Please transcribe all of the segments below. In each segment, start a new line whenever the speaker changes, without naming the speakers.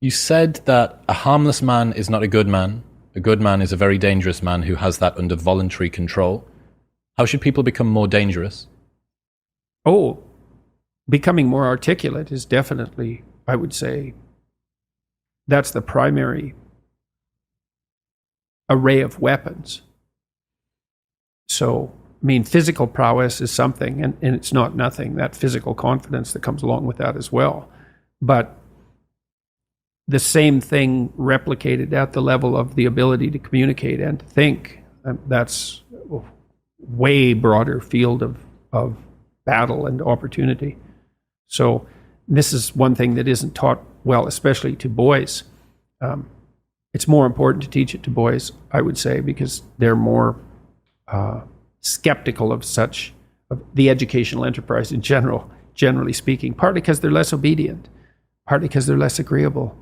You said that a harmless man is not a good man. A good man is a very dangerous man who has that under voluntary control. How should people become more dangerous?
Oh, becoming more articulate is definitely, I would say, that's the primary array of weapons. So, I mean, physical prowess is something, and it's not nothing, that physical confidence that comes along with that as well. But the same thing replicated at the level of the ability to communicate and to think, that's a way broader field of battle and opportunity. So this is one thing that isn't taught well, especially to boys. It's more important to teach it to boys, I would say, because they're more skeptical of the educational enterprise in general, generally speaking, partly because they're less obedient, partly because they're less agreeable.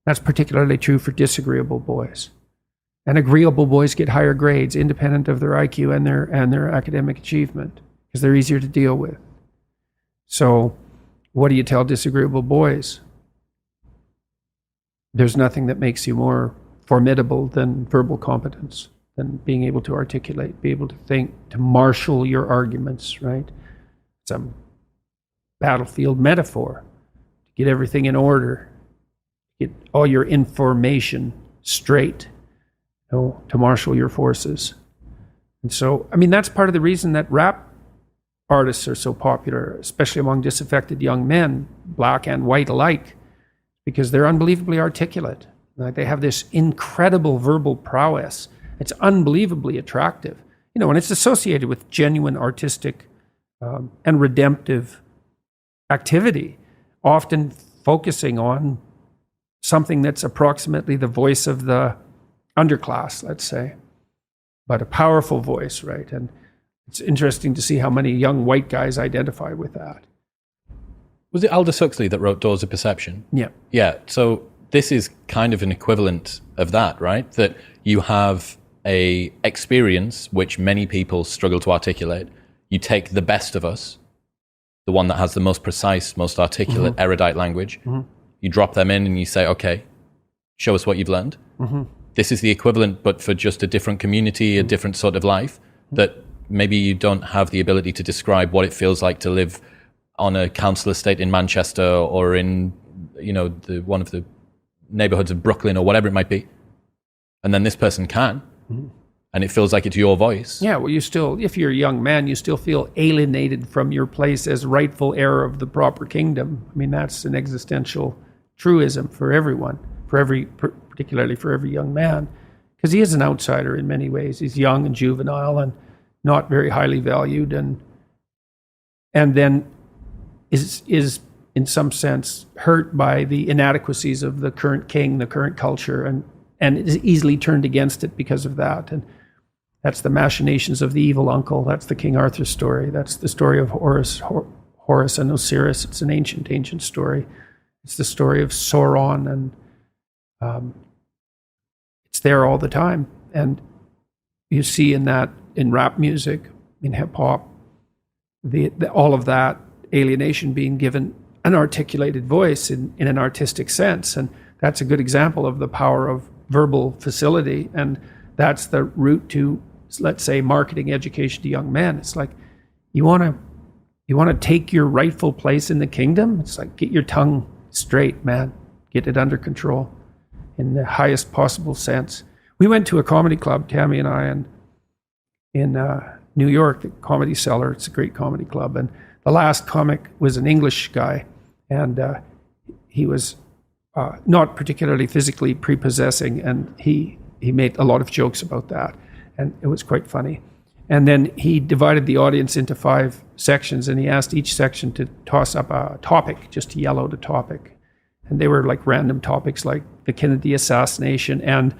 That's particularly true for disagreeable boys. And agreeable boys get higher grades, independent of their IQ and their academic achievement, because they're easier to deal with. So what do you tell disagreeable boys? There's nothing that makes you more formidable than verbal competence, than being able to articulate, be able to think, to marshal your arguments, right? It's a battlefield metaphor, to get everything in order, get all your information straight, to marshal your forces. And so, I mean, that's part of the reason that rap artists are so popular, especially among disaffected young men, black and white alike, because they're unbelievably articulate. Like, they have this incredible verbal prowess. It's unbelievably attractive, and it's associated with genuine artistic and redemptive activity, often focusing on something that's approximately the voice of the underclass, let's say, but a powerful voice, right? And it's interesting to see how many young white guys identify with that.
Was it Aldous Huxley that wrote Doors of Perception?
Yeah.
Yeah, so this is kind of an equivalent of that, right? That you have a experience which many people struggle to articulate. You take the best of us, the one that has the most precise, most articulate, erudite language. You drop them in and you say, okay, show us what you've learned. This is the equivalent, but for just a different community, a different sort of life, that maybe you don't have the ability to describe what it feels like to live on a council estate in Manchester or in, one of the neighborhoods of Brooklyn or whatever it might be. And then this person can. And it feels like it's your voice.
Yeah, well, if you're a young man, you still feel alienated from your place as rightful heir of the proper kingdom. I mean, that's an existential truism for everyone, particularly for every young man, because he is an outsider in many ways. He's young and juvenile and not very highly valued, and then is in some sense hurt by the inadequacies of the current king, the current culture, and is easily turned against it because of that. And that's the machinations of the evil uncle. That's the King Arthur story. That's the story of Horus and Osiris. It's an ancient story. It's the story of Sauron, and it's there all the time. And you see in rap music, in hip hop, all of that alienation being given an articulated voice in an artistic sense. And that's a good example of the power of verbal facility. And that's the route to, let's say, marketing education to young men. It's like, you want to take your rightful place in the kingdom? It's like, get your tongue straight, man. Get it under control in the highest possible sense. We went to a comedy club, Tammy and I, in New York, the Comedy Cellar. It's a great comedy club. And the last comic was an English guy, and he was not particularly physically prepossessing, and he made a lot of jokes about that, and it was quite funny. And then he divided the audience into 5 sections, and he asked each section to toss up a topic, just to yell out a topic. And they were like random topics like the Kennedy assassination and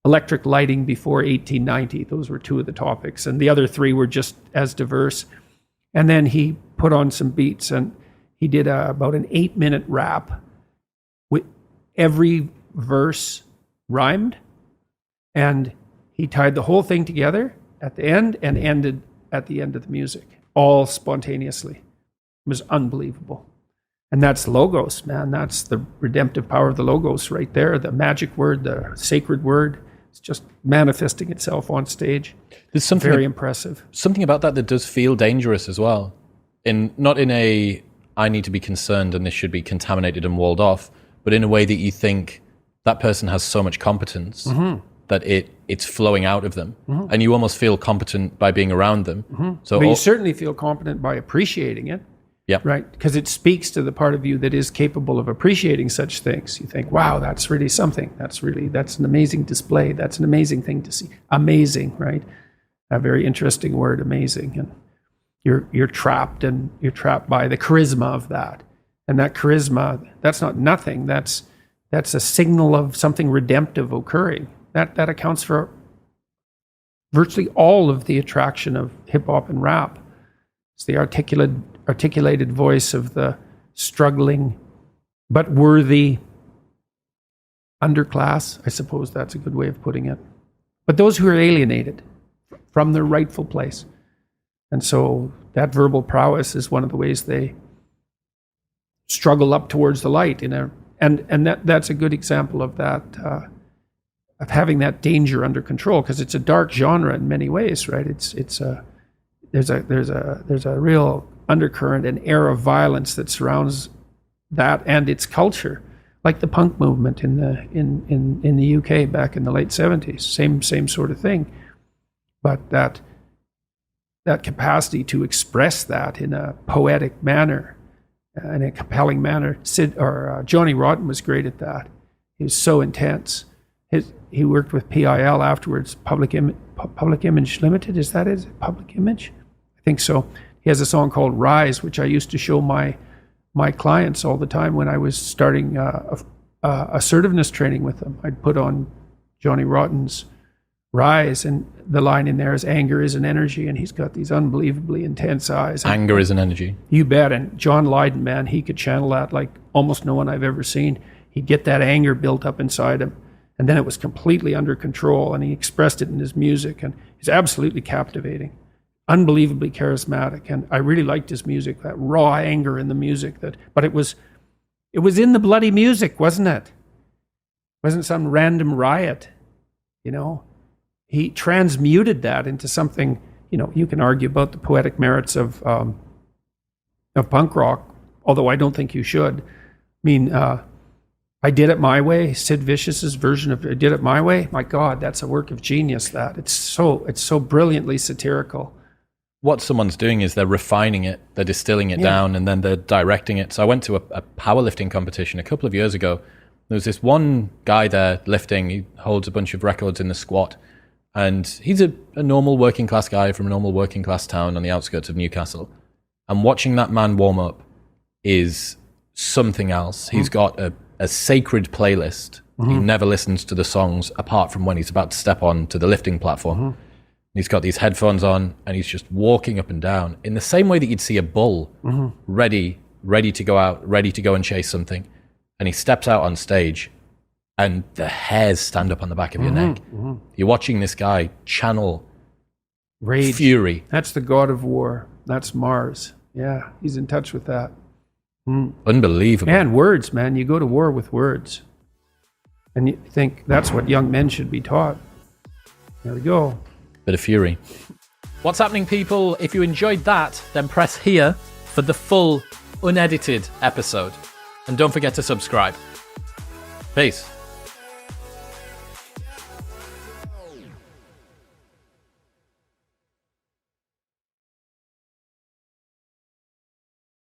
electric lighting before 1890. Those were 2 of the topics, and the other 3 were just as diverse. And then he put on some beats, and he did about an 8-minute rap. Every verse rhymed, and he tied the whole thing together at the end and ended at the end of the music, all spontaneously. It was unbelievable. And that's logos, man. That's the redemptive power of the logos right there. The magic word, the sacred word. It's just manifesting itself on stage.
There's something
very impressive.
Something about that does feel dangerous as well. Not in a, I need to be concerned and this should be contaminated and walled off, but in a way that you think that person has so much competence that it's flowing out of them. And you almost feel competent by being around them. So
But you certainly feel competent by appreciating it.
Yeah.
Right. Because it speaks to the part of you that is capable of appreciating such things. You think, wow, that's really something. That's an amazing display. That's an amazing thing to see. Amazing, right? A very interesting word, amazing. And you're trapped by the charisma of that. And that charisma, that's not nothing. That's a signal of something redemptive occurring. That accounts for virtually all of the attraction of hip hop and rap. It's the articulated voice of the struggling but worthy underclass. I suppose that's a good way of putting it. But those who are alienated from their rightful place. And so that verbal prowess is one of the ways they struggle up towards the light. And that's a good example of that, of having that danger under control, because it's a dark genre in many ways, right? There's a real undercurrent and air of violence that surrounds that and its culture, like the punk movement in the UK back in the late 70s. Same sort of thing, but that capacity to express that in a poetic manner, in a compelling manner. Johnny Rotten was great at that. He was so intense. He worked with PIL afterwards, Public Image Limited. Is that it? Public Image? I think so. He has a song called Rise, which I used to show my clients all the time when I was starting assertiveness training with them. I'd put on Johnny Rotten's Rise, and the line in there is anger is an energy, and he's got these unbelievably intense eyes.
Anger is an energy.
You bet. And John Lydon, man, he could channel that like almost no one I've ever seen. He'd get that anger built up inside him, and then it was completely under control, and he expressed it in his music, and he's absolutely captivating, unbelievably charismatic. And I really liked his music, that raw anger in the music. But it was in the bloody music, wasn't it? It wasn't some random riot, you know. He transmuted that into something, you know. You can argue about the poetic merits of punk rock, although I don't think you should. I mean, I Did It My Way, Sid Vicious's version of I Did It My Way. My God, that's a work of genius. That it's so brilliantly satirical.
What someone's doing is they're refining it, they're distilling it down, and then they're directing it. So I went to a powerlifting competition a couple of years ago. There was this one guy there lifting. He holds a bunch of records in the squat. And he's a normal working class guy from a normal working class town on the outskirts of Newcastle. And watching that man warm up is something else. He's got a sacred playlist. He never listens to the songs apart from when he's about to step on to the lifting platform. He's got these headphones on and he's just walking up and down in the same way that you'd see a bull ready to go out, ready to go and chase something. And he steps out on stage and the hairs stand up on the back of your neck. You're watching this guy channel
rage,
fury.
That's the god of war. That's Mars. Yeah, he's in touch with that.
Unbelievable.
And words, man. You go to war with words. And you think that's what young men should be taught. There we go.
Bit of fury. What's happening, people? If you enjoyed that, then press here for the full, unedited episode. And don't forget to subscribe. Peace.